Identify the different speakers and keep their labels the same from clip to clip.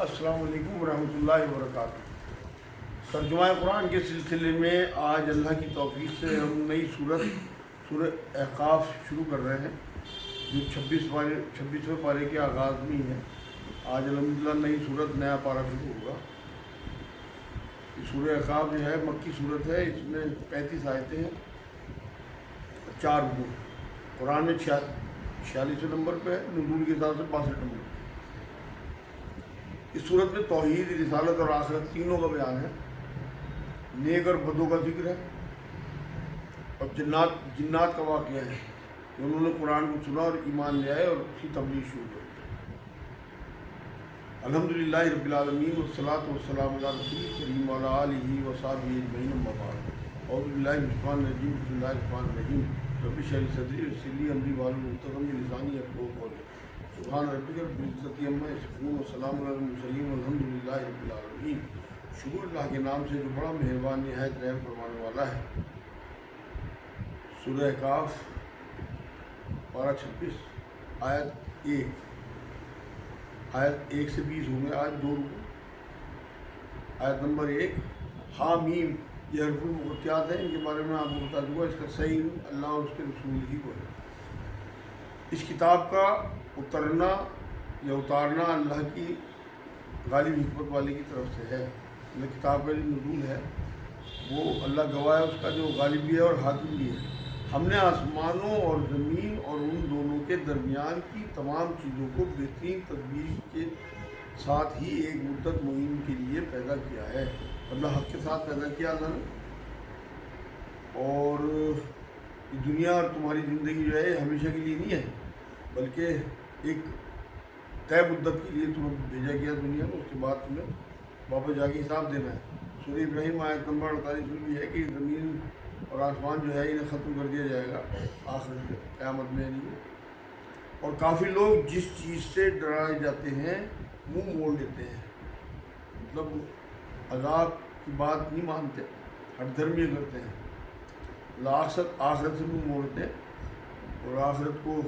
Speaker 1: السلام علیکم ورحمۃ اللہ وبرکاتہ۔ ترجمہ قرآن کے سلسلے میں آج اللہ کی توفیق سے ہم نئی سورہ احقاف شروع کر رہے ہیں، جو 26ویں پارے کے آغاز میں ہے۔ آج الحمدللہ نئی صورت، نیا پارہ شروع ہوگا۔ سورہ احقاف جو ہے مکی صورت ہے، اس میں 35 آیتیں ہیں، 4 رکوع۔ قرآن میں 46 نمبر پہ ہے، نزول کے حساب سے 62 نمبر۔ اس صورت میں توحید، رسالت اور آخرت تینوں کا بیان ہے۔ نیک اور بدوں کا ذکر ہے، اور جنات کا واقعہ ہے کہ انہوں نے قرآن کو سنا اور ایمان لے آئے اور اس کی تبلیغ شروع کر دی۔ الحمدللہ رب العالمین والصلاۃ والسلام علی رسول کریم وعلی آلہ وصحبہ اجمعین، اما بعد۔ اعوذ باللہ من الشیطان الرجیم، بسم اللہ الرحمن الرحیم۔ رب اشرح لی صدری ویسر لی امری واحلل عقدۃ من لسانی یفقہوا قولی۔ سبحان ربک رب العزۃ عما یصفون وسلام علی المرسلین والحمد للہ رب العالمین۔ شکر اللہ کے نام سے جو بڑا مہربان نہایت رحم فرمانے والا ہے۔ سورہ احقاف پارہ 26 آیت 1 سے 20 ہوں گے آج، 2 رکوع۔ آیت نمبر 1، حامیم، یہ حرف المقطعات ہیں، ان کے بارے میں آپ کو بتا دوں گا۔ اس کا صحیح علم اللہ اور اس کے رسول ہی کو ہے۔ اس کتاب کا اترنا یا اتارنا اللہ کی غالب حکمت والے کی طرف سے ہے۔ کتاب کا جو نزول ہے وہ اللہ گواہ ہے، اس کا جو غالب بھی ہے اور حاکم بھی ہے۔ ہم نے آسمانوں اور زمین اور ان دونوں کے درمیان کی تمام چیزوں کو بہترین تدبیر کے ساتھ ہی ایک مدت معین کے لیے پیدا کیا ہے۔ مطلب حق کے ساتھ پیدا کیا اللہ نے، اور یہ دنیا اور تمہاری زندگی جو ہے ہمیشہ کے لیے نہیں ہے، بلکہ ایک طے مدت کے لیے تمہیں بھیجا گیا دنیا میں، اس کے بعد تمہیں واپس جا کے حساب دینا ہے۔ سورہ ابراہیم آیت نمبر 48 میں بھی ہے کہ زمین اور آسمان جو ہے انہیں ختم کر دیا جائے گا آخر قیامت میں نہیں۔ اور کافی لوگ جس چیز سے ڈرائے جاتے ہیں منہ موڑ لیتے ہیں، مطلب عذاب کی بات نہیں مانتے، ہٹ دھرمی کرتے ہیں، آخرت سے منہ موڑتے ہیں اور آخرت کو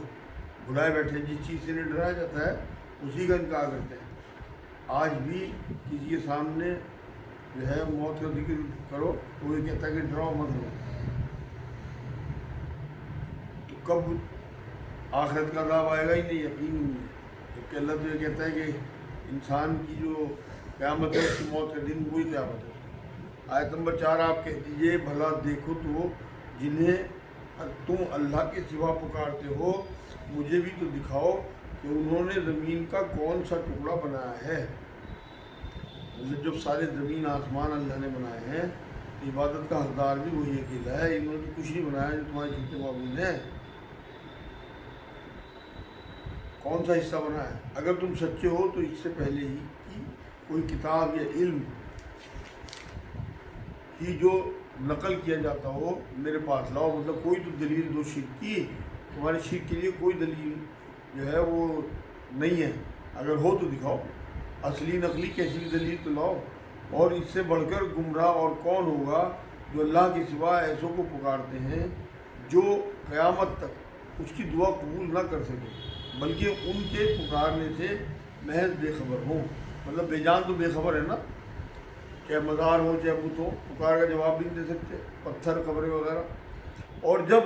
Speaker 1: بھلائے بیٹھے۔ جس چیز سے انہیں ڈرایا جاتا ہے اسی کا انکار کرتے ہیں۔ آج بھی کسی کے سامنے جو ہے موت کا ذکر کرو تو وہ کہتا ہے کہ ڈراؤ مت ہو۔ تو کب آخرت کا عذاب آئے گا ہی نہیں، یقین نہیں ہے، جبکہ اللہ تو یہ کہتا ہے کہ انسان کی جو قیامت ہے اس کی موت کا دن وہی قیامت ہے۔ آیت نمبر 4، آپ کہہ دیجئے بھلا دیکھو تو جنہیں تم اللہ کے سوا پکارتے ہو، مجھے بھی تو دکھاؤ کہ انہوں نے زمین کا کون سا ٹکڑا بنایا ہے۔ مطلب جب سارے زمین آسمان اللہ نے بنائے ہیں، عبادت کا حقدار بھی وہی اکیلا ہے۔ انہوں نے تو کچھ نہیں بنایا جو تمہارے جھوٹے معبود ہیں۔ کون سا حصہ بنا ہے؟ اگر تم سچے ہو تو اس سے پہلے ہی کی کوئی کتاب یا علم ہی جو نقل کیا جاتا ہو میرے پاس لاؤ۔ مطلب کوئی تو دلیل دو شرک کی، تمہارے شرک کے لیے کوئی دلیل جو ہے وہ نہیں ہے، اگر ہو تو دکھاؤ، اصلی نقلی کیسی بھی دلیل تو لاؤ۔ اور اس سے بڑھ کر گمراہ اور کون ہوگا جو اللہ کے سوا ایسوں کو پکارتے ہیں جو قیامت تک اس کی دعا قبول نہ کر سکے، بلکہ ان کے پکارنے سے محض بے خبر ہوں۔ مطلب بے جان تو بے خبر ہے نا، چاہے مزار ہو چاہے بت ہو، پکار کا جواب بھی نہیں دے سکتے، پتھر قبریں وغیرہ۔ اور جب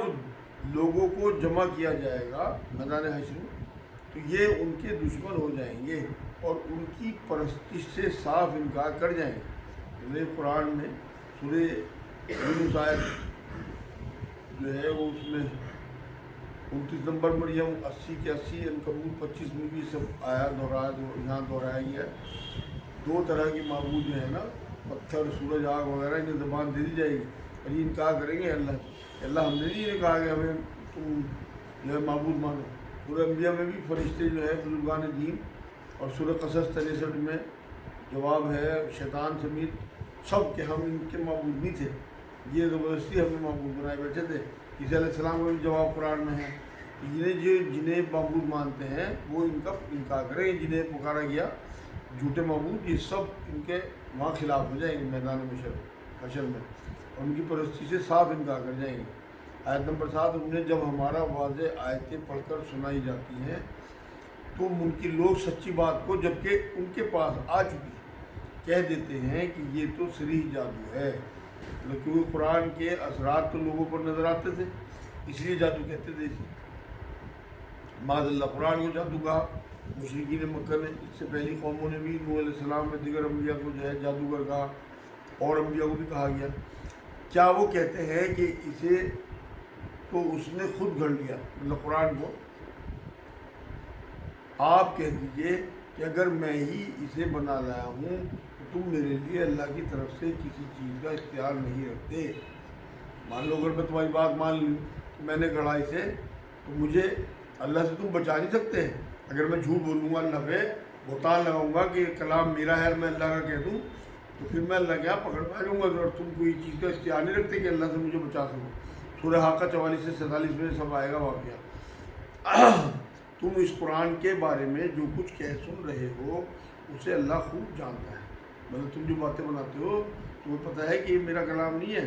Speaker 1: لوگوں کو جمع کیا جائے گا میدان حشر میں تو یہ ان کے دشمن ہو جائیں گے اور ان کی پرستش سے صاف انکار کر جائیں گے۔ یہ قرآن میں سورہ یونس آیت جو ہے وہ اس میں 29 نمبر، مریم 80 کے 80، عنکبوت 25 میں بھی سب آیات یہاں دہرایا گیا ہے۔ 2 طرح کے معبود جو ہے نا، پتھر، سورج، آگ وغیرہ، انہیں زبان دے دی جائے گی اور یہ انکار کریں گے اللہ ہم نے نہیں کہا کہ ہمیں تم جو ہے معبود مانو۔ سورہ انبیاء میں بھی فرشتے جو ہے بزرگان دین، اور سورہ قصص 63 میں جواب ہے شیطان سمیت سب کہ ہم ان کے معبود نہیں تھے، یہ زبردستی ہمیں معبود بنائے بیٹھے تھے۔ عیسیٰ علیہ السلام کا بھی جواب قرآن میں ہے، جنہیں معبود مانتے ہیں وہ ان کا انکار کریں، جنہیں پکارا گیا جھوٹے معبود، یہ سب ان کے وہاں خلاف ہو جائیں گے میدان حشر میں، اور ان کی پرستی سے صاف انکار کر جائیں گے۔ آیت نمبر 7، انہیں جب ہمارا واضح آیتیں پڑھ کر سنائی جاتی ہیں تم ان کی لوگ سچی بات کو جبکہ ان کے پاس آ چکی کہہ دیتے ہیں کہ یہ تو صریح جادو ہے، کیونکہ قرآن کے اثرات تو لوگوں پر نظر آتے تھے، اس لیے جادو کہتے تھے اسے۔ معاذ اللہ قرآن کو جادو کہا مشرکین مکہ نے، اس سے پہلی قوموں نے بھی، نوح علیہ السلام میں دیگر انبیاء کو جو ہے جادوگر کہا، اور انبیاء کو بھی کہا گیا۔ کیا وہ کہتے ہیں کہ اسے تو اس نے خود گھڑ لیا، مطلب قرآن کو؟ آپ کہہ دیجئے کہ اگر میں ہی اسے بنا لایا ہوں تو تم میرے لیے اللہ کی طرف سے کسی چیز کا اختیار نہیں رکھتے۔ مان لو اگر میں تمہاری بات مان لوں کہ میں نے گھڑا اسے، تو مجھے اللہ سے تم بچا نہیں سکتے؟ اگر میں جھوٹ بولوں گا اللہ پہ، بہتان لگاؤں گا کہ کلام میرا ہے اور میں اللہ کا کہہ دوں، تو پھر میں اللہ کے یہاں پکڑ پا جاؤں گا، اور تم کوئی چیز کا اختیار نہیں رکھتے کہ اللہ سے مجھے بچا سکو۔ سورہ حاقہ 44 سے 47 میں سب آئے گا واقعہ۔ تم اس قرآن کے بارے میں جو کچھ کہہ سن رہے ہو اسے اللہ خوب جانتا ہے، مطلب تم جو باتیں بناتے ہو تمہیں پتہ ہے کہ یہ میرا کلام نہیں ہے،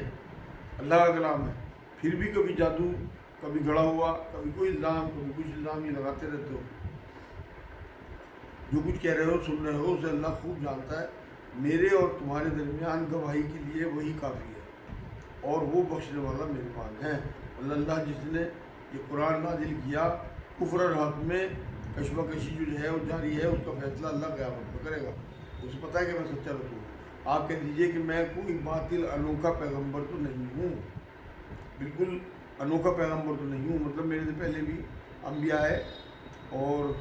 Speaker 1: اللہ کا کلام ہے، پھر بھی کبھی جادو، کبھی گھڑا ہوا، کبھی کوئی الزام، کبھی کچھ الزام یہ لگاتے رہتے ہو۔ جو کچھ کہہ رہے ہو، سن رہے ہو، اسے اللہ خوب جانتا ہے۔ میرے اور تمہارے درمیان گواہی کے لیے وہی کافی ہے، اور وہ بخشنے والا مہربان ہے۔ اللہ جس نے یہ قرآن نازل کیا، کفر اور حق میں کشمکشی جو ہے وہ جاری ہے، اس کا فیصلہ اللہ قیامت میں کرے گا۔ اسے پتہ ہے کہ میں سچا رسول ہوں۔ آپ کہہ دیجئے کہ میں کوئی باطل انوکھا پیغمبر تو نہیں ہوں، بالکل انوکھا پیغمبر تو نہیں ہوں، مطلب میرے سے پہلے بھی انبیاء ہے، اور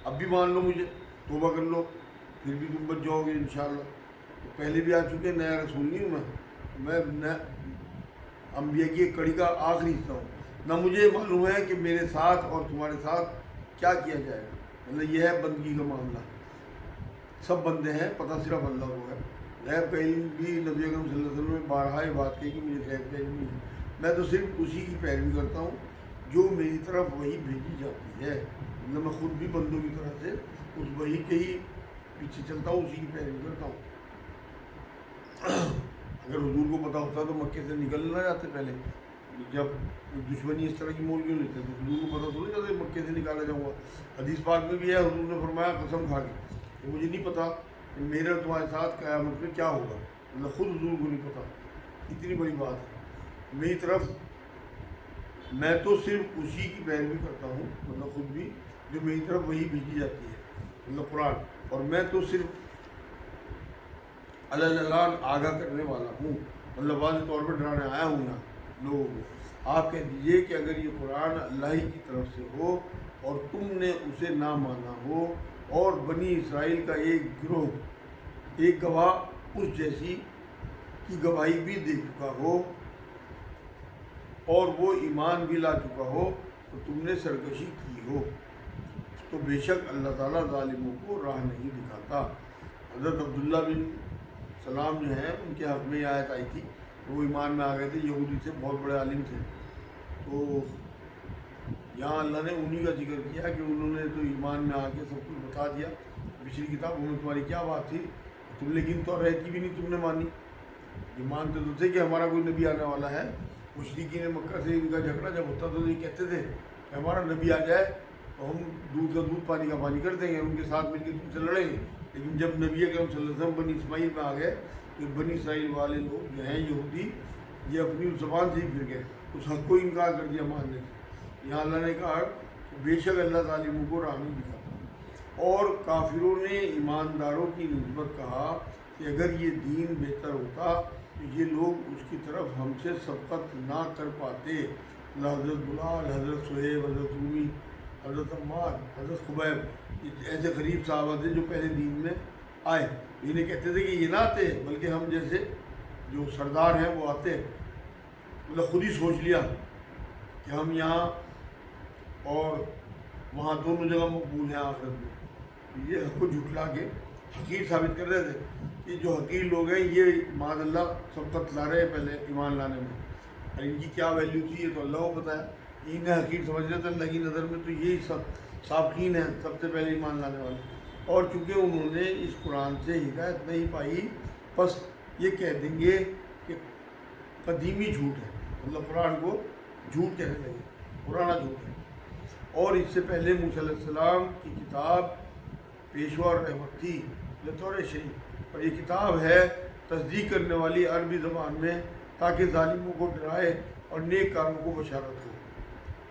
Speaker 1: اب بھی مان لو مجھے، توبہ کر لو، پھر بھی تم بچ جاؤ گے انشاءاللہ۔ تو پہلے بھی آ چکے، نیا رسول نہیں ہوں میں انبیاء کی ایک کڑی کا آخری حصہ ہوں۔ نہ مجھے معلوم ہے کہ میرے ساتھ اور تمہارے ساتھ کیا کیا جائے گا، مطلب یہ ہے بندگی کا معاملہ، سب بندے ہیں، پتہ صرف اللہ کو ہے۔ غیب کا علم بھی نبی اکرم صلی اللہ علیہ وسلم نے بارہا یہ بات کہی کہ مجھے غیب کا علم نہیں ہے، میں تو صرف اسی کی پیروی کرتا ہوں جو میری طرف وہی بھیجی جاتی ہے، مطلب میں خود بھی بندوں کی طرح سے اس وحی کے ہی پیچھے چلتا ہوں، اسی کی پیروی کرتا ہوں۔ اگر حضور کو پتہ ہوتا تو مکے سے نکل نہ جاتے پہلے، جب دشمنی اس طرح کی مول کیوں لیتے، تو حضور کو پتہ تھوڑی جاتا مکے سے نکالا جاؤں گا۔ حدیث پاک میں بھی ہے، حضور نے فرمایا قسم کھا کے کہ مجھے نہیں پتہ کہ میرے اور تمہارے ساتھ قیامت میں کیا ہوگا، مطلب خود حضور کو نہیں پتہ، اتنی بڑی بات ہے۔ میری طرف میں تو صرف اسی کی پیروی کرتا ہوں، مطلب خود بھی، جو میری طرف وہی بھیجی جاتی ہے، مطلب قرآن، اور میں تو صرف اللہ آگاہ کرنے والا ہوں، مطلب واضح طور پر ڈرانے آیا ہوں یہاں لوگوں کو۔ آپ کہہ دیجئے کہ اگر یہ قرآن اللہ ہی کی طرف سے ہو اور تم نے اسے نہ مانا ہو، اور بنی اسرائیل کا ایک گروہ، ایک گواہ اس جیسی کی گواہی بھی دے چکا ہو اور وہ ایمان بھی لا چکا ہو، تو تم نے سرکشی کی ہو، تو بے شک اللہ تعالیٰ ظالموں کو راہ نہیں دکھاتا۔ حضرت عبداللہ بن سلام جو ہیں ان کے حق میں یہ آیت آئی تھی، وہ ایمان میں آ گئے تھے، یہودی تھے، بہت بڑے عالم تھے، تو یہاں اللہ نے انہی کا ذکر کیا کہ انہوں نے تو ایمان میں آ کے سب کچھ بتا دیا، پچھلی کتابوں میں تمہاری کیا بات تھی، تم لیکن تو رہتی بھی نہیں، تم نے مانی، یہ مانتے تو تھے کہ ہمارا کوئی نبی آنے والا ہے۔ مشرکین مکہ سے ان کا جھگڑا جب ہوتا تو یہ کہتے تھے کہ ہمارا نبی آ جائے تو ہم دودھ کا دودھ، پانی کا پانی کر دیں گے، ان کے ساتھ مل کے تم سے لڑیں گے۔ لیکن جب نبی اکرم صلی اللہ علیہ وسلم بنی اسماعیل میں آ گئے، تو بنی اسرائیل والے لوگ جو ہیں یہودی، یہ اپنی زبان سے ہی پھر گئے، اس حق کو انکار کر دیا ماننے سے۔ یہاں اللہ نے کہا کہ بے شک اللہ ظالموں کو راہ نہیں دکھاتا، اور کافروں نے ایمانداروں کی نسبت کہا کہ اگر یہ دین بہتر ہوتا تو یہ لوگ اس کی طرف ہم سے سبقت نہ کر پاتے۔ حضرت بلال، حضرت صہیب، حضرت رومی، حضرت عمار، حضرت خبیب، یہ ایسے غریب صحابہ تھے جو پہلے دین میں آئے، انہیں کہتے تھے کہ یہ نہ آتے، بلکہ ہم جیسے جو سردار ہیں وہ آتے، مطلب خود ہی سوچ لیا کہ ہم یہاں اور وہاں دونوں جگہ مقبول ہیں آخرت میں۔ یہ حق کو جھٹلا کے حقیر ثابت کر رہے تھے کہ جو حقیر لوگ ہیں یہ معاذ اللہ سبقت لا رہے ہیں پہلے ایمان لانے میں، اور ان کی کیا ویلیو تھی یہ تو اللہ کو پتہ ہے، انہیں حقیر سمجھ رہے تھے، اللہ کی نظر میں تو یہی سب سابقین ہیں، سب سے پہلے ایمان لانے والے، اور چونکہ انہوں نے اس قرآن سے ہدایت نہیں پائی، بس یہ کہہ دیں گے کہ قدیمی جھوٹ ہے، مطلب قرآن کو جھوٹ کہنے لگے، پرانا جھوٹ ہے، اور اس سے پہلے موسیٰ علیہ السلام کی کتاب پیشوا اور رحمت تھی بطور شریف، اور یہ کتاب ہے تصدیق کرنے والی عربی زبان میں، تاکہ ظالموں کو ڈرائے اور نیک کاروں کو بشارت ہو،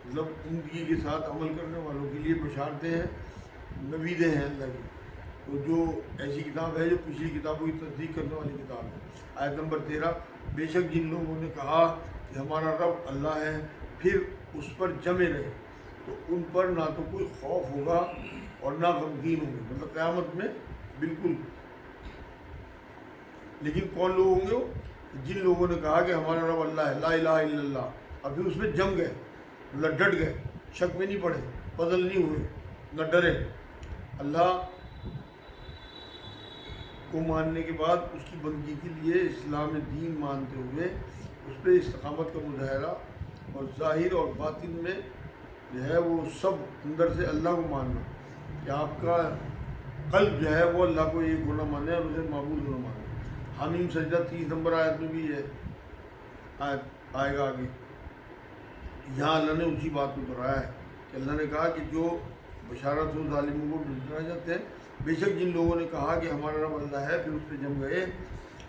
Speaker 1: مطلب زندگی کے ساتھ عمل کرنے والوں کے لیے بشارتیں ہیں، نویدیں ہیں اللہ کی۔ تو جو ایسی کتاب ہے جو پچھلی کتابوں کی تصدیق کرنے والی کتاب ہے۔ آیت نمبر 13، بے شک جن لوگوں نے کہا کہ ہمارا رب اللہ ہے، پھر اس پر جمے رہے، تو ان پر نہ تو کوئی خوف ہوگا اور نہ غمگین ہوں گے، مطلب قیامت میں بالکل۔ لیکن کون لوگ ہوں گے وہ؟ جن لوگوں نے کہا کہ ہمارا رب اللہ ہے، لا الہ الا اللہ، اور پھر اس میں جم گئے، مطلب ڈٹ گئے، شک میں نہیں پڑے، پزل نہیں ہوئے، نہ ڈرے۔ اللہ کو ماننے کے بعد اس کی بندگی کے لیے اسلام دین مانتے ہوئے اس پہ استقامت کا مظاہرہ، اور ظاہر اور باطن میں جو ہے وہ سب اندر سے اللہ کو ماننا، کہ آپ کا قلب جو ہے وہ اللہ کو ایک ہونا مانے اور اسے معبود ہونا مانے۔ حمیم سجدہ 30 نمبر آیت میں بھی ہے، آئے گا آگے۔ یہاں اللہ نے اسی بات کو دہرایا ہے کہ اللہ نے کہا کہ جو بشارت ہو ظالموں کو ڈرائے جاتے ہیں، بے شک جن لوگوں نے کہا کہ ہمارا رب اللہ ہے، پھر اس پہ جم گئے،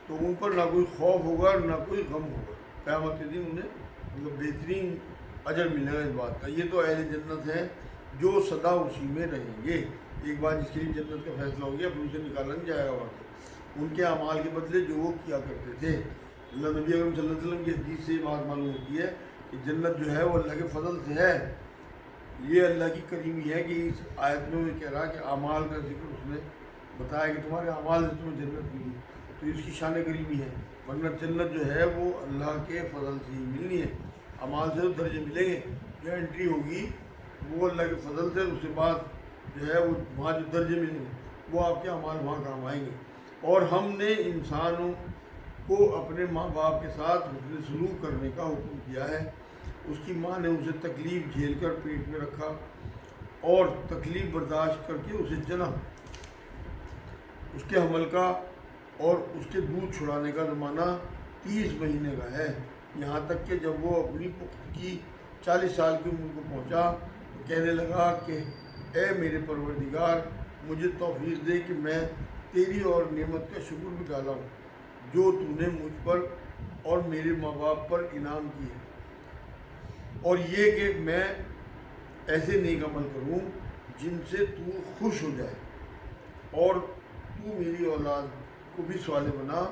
Speaker 1: تو ان پر نہ کوئی خوف ہوگا اور نہ کوئی غم ہوگا، قیامت کے دن انہیں مطلب بہترین اجر ملے گا اس بات کا۔ یہ تو اہل جنت ہیں جو سدا اسی میں رہیں گے، ایک بار جس کے لیے جنت کا فیصلہ ہو گیا پھر اسے نکالا نہیں جائے گا وہاں سے، ان کے اعمال کے بدلے جو وہ کیا کرتے تھے۔ اللہ نبی اکرم صلی اللہ علیہ وسلم کی حدیث سے یہ بات معلوم ہوتی ہے کہ جنت جو ہے وہ اللہ کے فضل سے ہے۔ یہ اللہ کی کریمی ہے کہ اس آیت میں وہ کہہ رہا کہ اعمال کا ذکر اس نے بتایا کہ تمہارے اعمال سے تمہیں جنت ملی، تو اس کی شان کریمی ہے، ورنہ جنت جو ہے وہ اللہ کے فضل سے ہی ملنی ہے، اعمال سے تو درجے ملیں گے، جو انٹری ہوگی وہ اللہ کے فضل سے، اس کے بعد جو ہے وہ وہاں جو درجے ملیں گے وہ آپ کے اعمال وہاں کام آئیں گے۔ اور ہم نے انسانوں کو اپنے ماں باپ کے ساتھ حسن سلوک کرنے کا حکم کیا ہے۔ اس کی ماں نے اسے تکلیف جھیل کر پیٹ میں رکھا اور تکلیف برداشت کر کے اسے جنا۔ اس کے حمل کا اور اس کے دودھ چھڑانے کا زمانہ 30 مہینے کا ہے، یہاں تک کہ جب وہ اپنی پختگی 40 سال کی عمر کو پہنچا تو کہنے لگا کہ اے میرے پروردگار، مجھے توفیق دے کہ میں تیری اور نعمت کا شکر بھی ڈالا ہوں جو تو نے مجھ پر اور میرے ماں باپ پر انعام کی ہے، اور یہ کہ میں ایسے نیک عمل کروں جن سے تو خوش ہو جائے، اور تو میری اولاد کو بھی صالح بنا۔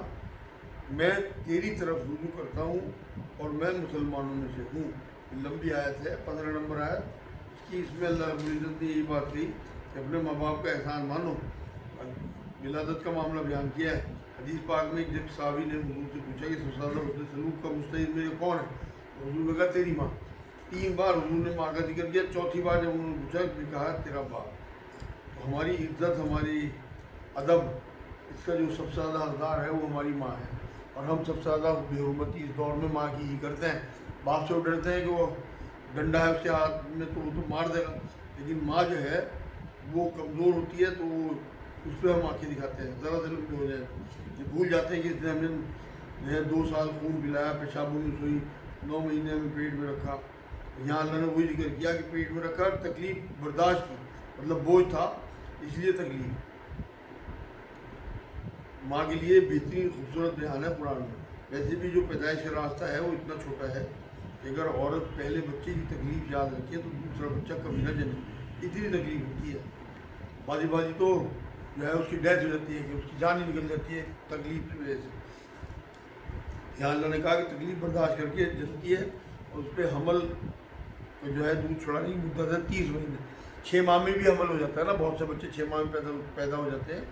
Speaker 1: میں تیری طرف رجوع کرتا ہوں اور میں مسلمانوں میں سے ہوں۔ لمبی آیت ہے، 15 نمبر آیت کی، اس میں اللہ رب العزت نے یہی بات کہی کہ اپنے ماں باپ کا احسان مانو۔ ولادت کا معاملہ بیان کیا ہے۔ حدیث پاک میں جب صحابی نے حضور سے پوچھا کہ سب سے زیادہ حسن سلوک کا مستحق میرے کون ہے، حضور نے کہا تیری ماں۔ 3 بار حضور نے ماں کا ذکر کیا، چوتھی بار جب انہوں نے پوچھا تو کہا تیرا باپ۔ تو ہماری عزت، ہماری ادب، اس کا جو سب سے زیادہ حقدار ہے وہ ہماری ماں ہے، اور ہم سب سے زیادہ بے حرمتی اس دور میں ماں کی ہی کرتے ہیں۔ باپ سے وہ ڈرتے ہیں کہ وہ ڈنڈا ہے اس کے ہاتھ میں تو وہ تو مار دے گا، لیکن ماں جو ہے وہ کمزور ہوتی ہے تو وہ اس پہ ہم آنکھیں دکھاتے ہیں، ذرا دل میں ہو جائے یہ بھول جاتے ہیں کہ اس نے ہمیں جو ہے 2 سال خون پلایا، پیشابوں میں سوئی، 9 مہینے ہمیں پیٹ میں رکھا۔ یہاں اللہ نے وہی ذکر کیا کہ پیٹ میں رکھا اور تکلیف برداشت کی، مطلب بوجھ تھا اس لیے تکلیف۔ ماں کے لیے بہترین خوبصورت بیان ہے قرآن میں۔ ویسے بھی جو پیدائش کا راستہ ہے وہ اتنا چھوٹا ہے کہ اگر عورت پہلے بچے کی تکلیف یاد رکھے تو دوسرا بچہ کبھی نہ جنے، اتنی تکلیف ہوتی ہے۔ بازی تو جو ہے اس کی ڈیتھ ہو جاتی ہے کہ اس کی جان ہی نکل جاتی ہے تکلیف کی وجہ سے۔ یہاں اللہ نے کہا کہ تکلیف برداشت کر کے جنتی ہے، اور اس پہ حمل کو جو ہے دودھ چھڑانے کی مدت ہے 30 مہینے۔ 6 ماہ میں بھی حمل ہو جاتا ہے نا، بہت سے بچے 6 ماہ میں پیدا ہو جاتے ہیں،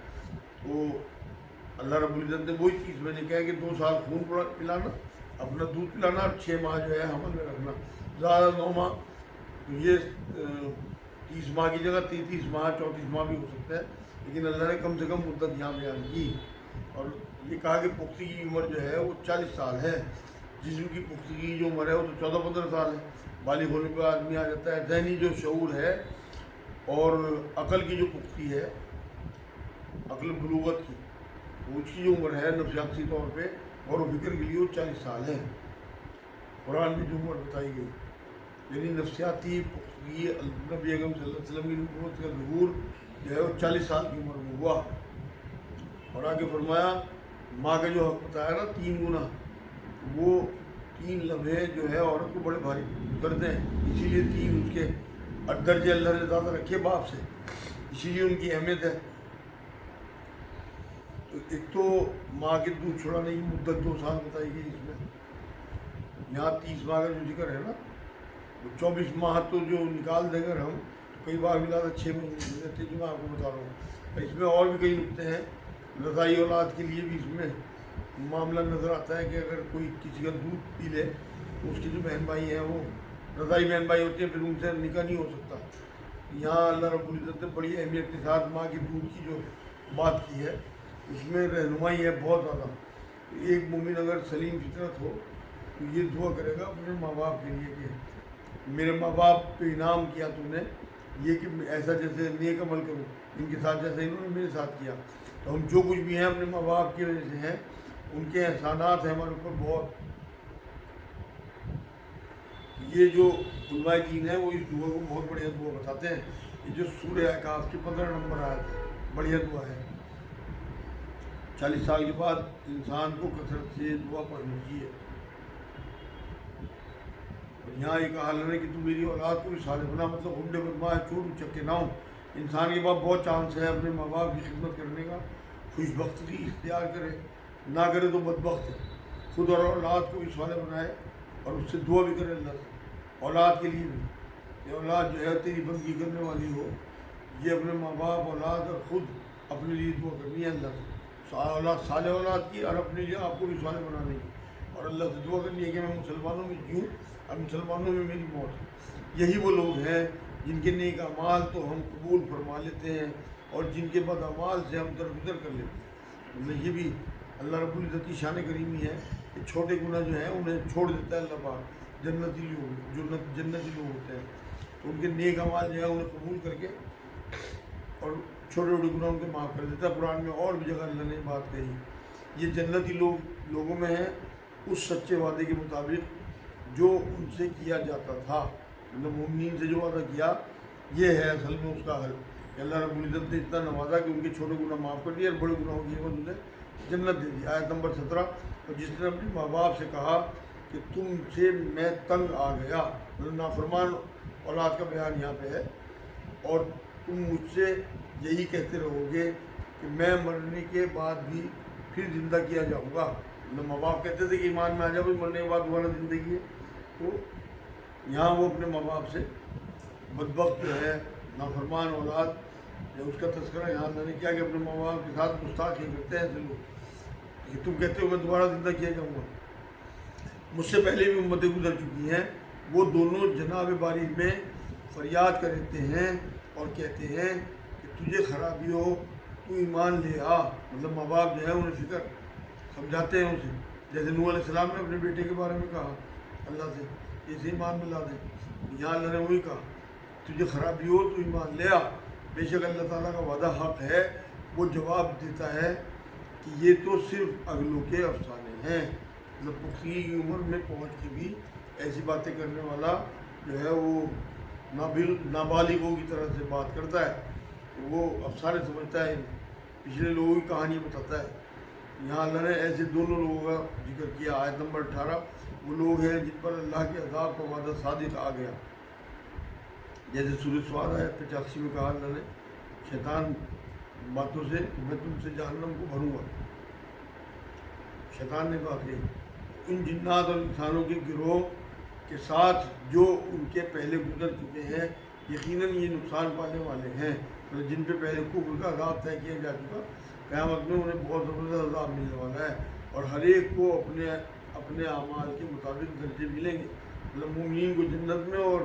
Speaker 1: تو اللہ رب العزت نے وہی 30 مہینے کہا کہ 2 سال خون پلانا، اپنا دودھ پلانا، اور 6 ماہ جو ہے حمل میں رکھنا، زیادہ 9 ماہ، تو یہ 30 ماہ کی جگہ 33 ماہ 34 ماہ بھی ہو سکتا ہے، لیکن اللہ نے کم سے کم مدت یہاں بیان کی۔ اور یہ کہا کہ پختگی کی عمر جو ہے وہ 40 سال ہے، جسم کی پختگی کی جو عمر ہے وہ تو 14-15 سال ہے، بالغ ہونے پہ آدمی آ جاتا ہے۔ ذہنی جو شعور ہے اور عقل کی جو پختگی ہے، عقل بلوغت کی، اس کی جو عمر ہے نفسیاتی طور پہ غور و فکر کے لیے وہ 40 سال ہے، قرآن میں جو عمر بتائی گئی۔ یعنی نفسیاتی پختگی نبی اکرم صلی اللہ علیہ وسلم کی نبوت کا ظہور جو ہے وہ 40 سال کی عمر میں ہوا. اور آگے فرمایا ماں کا جو حق بتایا نا 3 گنا، وہ 3 لمحے جو ہے عورت کو بڑے بھاری گزرتے ہیں، اسی لیے 3 اس کے درجے اللہ نے زیادہ رکھے باپ سے، اسی لیے ان کی اہمیت ہے. تو ایک تو ماں کے دودھ چھڑانے کی مدت 2 سال بتائی گئی اس میں. یہاں 30 ماہ کا جو ذکر ہے نا، وہ 24 ماہ تو جو نکال دیں گے ہم، کئی بار ملا تو 6 مہینے ہو جاتے، جو میں آپ کو بتا رہا ہوں. اس میں اور بھی کئی نقطے ہیں. رضاعی اولاد کے لیے بھی اس میں معاملہ نظر آتا ہے کہ اگر کوئی کسی کا دودھ پی لے تو اس کی جو بہن بھائی ہیں وہ رضاعی بہن بھائی ہوتے ہیں، پھر ان سے نکاح نہیں ہو سکتا. یہاں اللہ رب العزت نے بڑی اہمیت کے ساتھ ماں کے دودھ کی جو بات کی ہے اس میں رہنمائی ہے بہت زیادہ. ایک مومن اگر سلیم فطرت ہو تو یہ دعا کرے گا اپنے ماں باپ کے لیے کہ میرے ماں باپ پہ انعام کیا تو نے، یہ کہ ایسا جیسے نیک عمل کروں ان کے ساتھ جیسے انہوں نے میرے ساتھ کیا. تو ہم جو کچھ بھی ہیں اپنے ماں باپ کی وجہ سے ہیں، ان کے احسانات ہیں ہمارے اوپر بہت. یہ جو علماء دین ہیں وہ اس دعا کو بہت بڑھیا دعا بتاتے ہیں. یہ جو سورہ احقاف کی 15 نمبر آیت ہے، بڑھیا دعا ہے. 40 سال کے بعد انسان کو کثرت سے دعا پڑھنی چاہیے. اور یہاں یہ کہا اللہ نے کہ تو میری اولاد کو بھی صالح بنا، مطلب ہنڈے بدماش چور چکے نہ ہوں. انسان کے پاس بہت چانس ہے اپنے ماں باپ کی خدمت کرنے کا، خوش بختی اختیار کرے، نہ کرے تو بدبخت ہے. خود اور اولاد کو بھی صالح بنائے اور اس سے دعا بھی کرے اللہ سے اولاد کے لیے بھی کہ اولاد جو ہے تیری بندگی کرنے والی ہو. یہ اپنے ماں باپ، اولاد اور خود اپنے لیے دعا کرنی ہے اللہ سے، اولاد صالح اولاد کی، اور اپنے لیے آپ کو بھی صالح بنانے کی، اور اللہ سے دعا کرنی ہے کہ میں مسلمانوں میں جیوں اور مسلمانوں میں میری موت ہو. یہی وہ لوگ ہیں جن کے نیک اعمال تو ہم قبول فرما لیتے ہیں اور جن کے بد اعمال سے ہم درگزر کر لیتے ہیں. مطلب یہ بھی اللہ رب العزت کی شان کریمی ہے کہ چھوٹے گناہ جو ہیں انہیں چھوڑ دیتا ہے اللہ پاک. جنتی لوگ جو جنتی لوگ ہوتے ہیں تو ان کے نیک اعمال جو ہے انہیں قبول کر کے اور چھوٹے چھوٹے گناہ ان کے معاف کر دیتا ہے. قرآن میں اور بھی جگہ اللہ نے بات کہی. یہ جنتی لوگوں میں ہے اس سچے وعدے کے مطابق جو ان سے کیا جاتا تھا. مطلب مومنین سے جو وعدہ کیا یہ ہے اصل میں اس کا حل کہ اللہ رب العزت نے اتنا نوازا کہ ان کے چھوٹے گناہ معاف کر دیے اور بڑے گناہوں کی عوض انہیں جنت دے دی. آیت نمبر 17. اور جس نے اپنے ماں باپ سے کہا کہ تم سے میں تنگ آ گیا، مطلب نافرمان اولاد کا بیان یہاں پہ ہے، اور تم مجھ سے یہی کہتے رہو گے کہ میں مرنے کے بعد بھی پھر زندہ کیا جاؤں گا. مطلب ماں باپ کہتے تھے کہ ایمان میں آ جاؤ، مرنے کے بعد دوبارہ زندگی ہے. تو یہاں وہ اپنے ماں باپ سے بدبخت جو ہے نافرمان اولاد جو اس کا تذکرہ یہاں اللہ نے کیا کہ اپنے ماں باپ کے ساتھ گستاخی کرتے ہیں ایسے لوگ کہ تم کہتے ہو میں دوبارہ زندہ کیا جاؤں گا. مجھ سے پہلے بھی امتیں گزر چکی ہیں، وہ دونوں جناب باری میں فریاد کرتے ہیں اور کہتے ہیں کہ تجھے خرابی ہو تو ایمان لے آ. مطلب ماں باپ جو ہے انہیں فکر سمجھاتے ہیں اسے، جیسے نوح علیہ السلام نے اپنے بیٹے کے بارے میں کہا اللہ سے اسے ایمان میں لا دیں. یہاں اللہ نے وہی کہا تجھے خرابی ہو تو ایمان لے آ. بے شک اللہ تعالیٰ کا وعدہ حق ہے. وہ جواب دیتا ہے کہ یہ تو صرف اگلوں کے افسانے ہیں. مطلب پختگی کی عمر میں پہنچ کے بھی ایسی باتیں کرنے والا جو ہے وہ نابالغوں کی طرح سے بات کرتا ہے، وہ افسانے سمجھتا ہے، پچھلے لوگوں کی کہانی بتاتا ہے. یہاں اللہ نے ایسے دونوں لوگوں کا ذکر کیا. آیت نمبر 18. وہ لوگ ہیں جن پر اللہ کے عذاب کا وعدہ صادق آ گیا، جیسے سورہ سواد آیت 85 میں کہا اللہ نے شیطان باتوں سے کہ میں تم سے جہنم کو بھروں گا. شیطان نے بات کہی. ان جنات اور انسانوں کے گروہ کے ساتھ جو ان کے پہلے گزر چکے ہیں یقیناً یہ نقصان پانے والے ہیں. مطلب جن پہ پہلے کفر کا عذاب طے کیا جا چکا، قیامت میں انہیں بہت زبردست عذاب ملنے والا ہے. اور ہر ایک کو اپنے اعمال کے مطابق درجے ملیں گے. مطلب مومنین کو جنت میں اور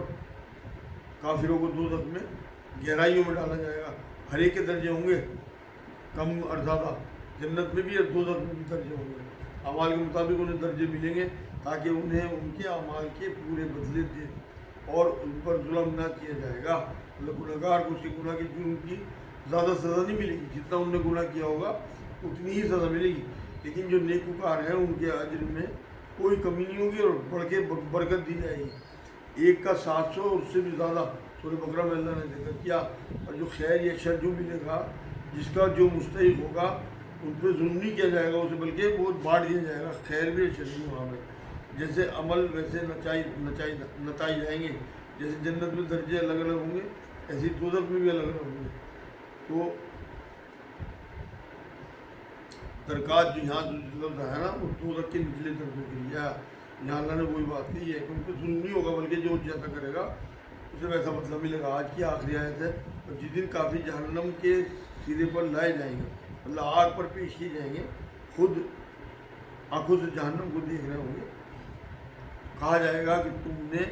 Speaker 1: کافروں کو دوزخ میں گہرائیوں میں ڈالا جائے گا. ہر ایک کے درجے ہوں گے کم اور زیادہ، جنت میں بھی اور دوزخ میں بھی درجے ہوں گے. اعمال کے مطابق انہیں درجے ملیں گے تاکہ انہیں ان کے اعمال کے پورے بدلے دے اور ان پر ظلم نہ کیا جائے گا. مطلب گناہ گار کو اس کے گناہ کے جرم کی زیادہ سزا نہیں ملے گی، جتنا انہوں نے گناہ کیا ہوگا اتنی ہی سزا ملے گی. لیکن جو نیکوکار ہیں ان کے اجر میں کوئی کمی نہیں ہوگی اور بڑھ کے برکت دی جائے گی. ایک کا 700 اور اس سے بھی زیادہ سورہ بقرہ میں اللہ نے ذکر کیا. اور جو خیر یا شر جو ملے گا، جس کا جو مستحق ہوگا ان پہ ظلم نہیں کیا جائے گا اسے، بلکہ وہ بانٹ دیا جائے گا، خیر بھی اور شر بھی وہاں پہ. جیسے عمل ویسے نتائج آئیں گے. جیسے جنت میں درجے الگ الگ ہوں گے، ایسے دوزخ میں بھی الگ الگ ہوں گے. تو درکات جو یہاں جو لفظ ہے نا، وہ دوزخ کے نچلے درجوں کے لیے یہاں اللہ نے وہی بات کی ہے کہ ان پہ ظلم نہیں ہوگا، بلکہ جو جیسا کرے گا اسے ویسا مطلب ملے گا. آج کی آخری آیت ہے. اور جس دن کافی جہنم کے سیدھے پر لائے جائیں گے، مطلب آگ پر پیش کیے جائیں گے، خود آنکھوں سے جہنم کو دیکھ رہے ہوں گے. کہا جائے گا کہ تم نے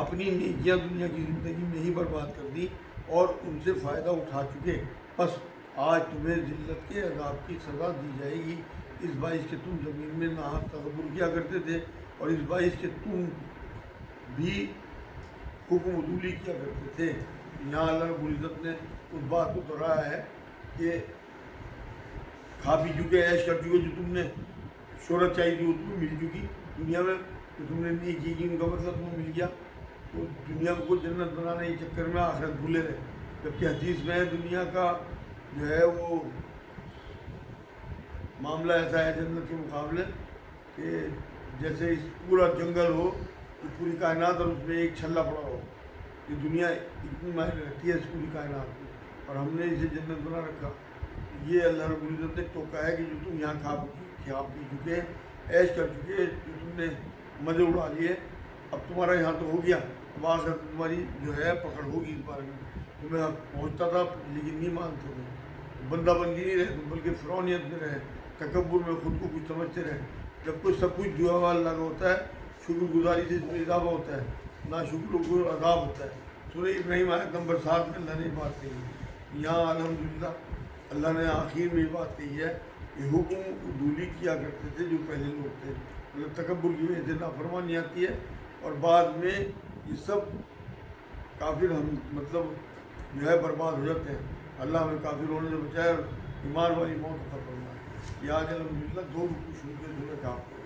Speaker 1: اپنی نیکیاں دنیا کی زندگی میں ہی برباد کر دی اور ان سے فائدہ اٹھا چکے، بس آج تمہیں ذلت کے عذاب کی سزا دی جائے گی، اس باعث کہ تم زمین میں ناحق تکبر کیا کرتے تھے، اور اس باعث کہ تم بھی حکم عدولی کیا کرتے تھے. یہاں اللہ رب العزت نے اس بات کو دہرایا ہے کہ کھا پی چکے، عیش کر چکے، جو تم نے شہرت چاہیے تھی وہ تمہیں مل چکی دنیا میں، جو تم نے نیکی کی ان کا مطلب تمہیں مل گیا. تو دنیا کو جنت بنانے کے چکر میں آخرت بھولے رہے. جبکہ حدیث میں دنیا کا جو ہے وہ معاملہ ایسا ہے جنت کے مقابلے کہ جیسے اس پورا جنگل ہو، پوری کائنات اور اس میں ایک چھلا پڑا ہو. یہ دنیا اتنی ماہر رہتی ہے اس پوری کائنات میں، اور ہم نے اسے جنت بنا رکھا. یہ اللہ رب العزت نے ٹوکا ہے کہ جو تم یہاں کھا پی چکے، عیش کر چکے، جو تم نے مزے اڑا لیے، اب تمہارا یہاں تو ہو گیا، اب آخر تمہاری جو ہے پکڑ ہوگی اس بارے میں. تمہیں پہنچتا تھا لیکن نہیں مانتے تھے، بندہ بندی نہیں رہے، بلکہ فرعونیت میں رہے، تکبر میں خود کو کچھ سمجھتے رہے. جب کوئی سب کچھ دعا ہوا اللہ کا ہوتا ہے، شکر گزاری سے اس میں اضافہ ہوتا ہے، نہ شکر کو عذاب ہوتا ہے. سورہ ابراہیم آیت نمبر 7 میں اللہ نے یہ بات کہی. یہاں الحمدللہ اللہ نے آخر میں یہ بات کہی ہے کہ حکم عدولی کیا کرتے تھے جو پہلے لوگ تھے، مطلب تکبر کی وجہ سے نافرمانی آتی ہے، اور بعد میں یہ سب کافر ہم مطلب جو ہے برباد ہو جاتے ہیں. اللہ ہمیں کافر ہونے سے بچائے اور ایمان والی موت عطا فرمائے. یہ آج الحمدللہ 2 رکوع شروع کے سورہ کہف.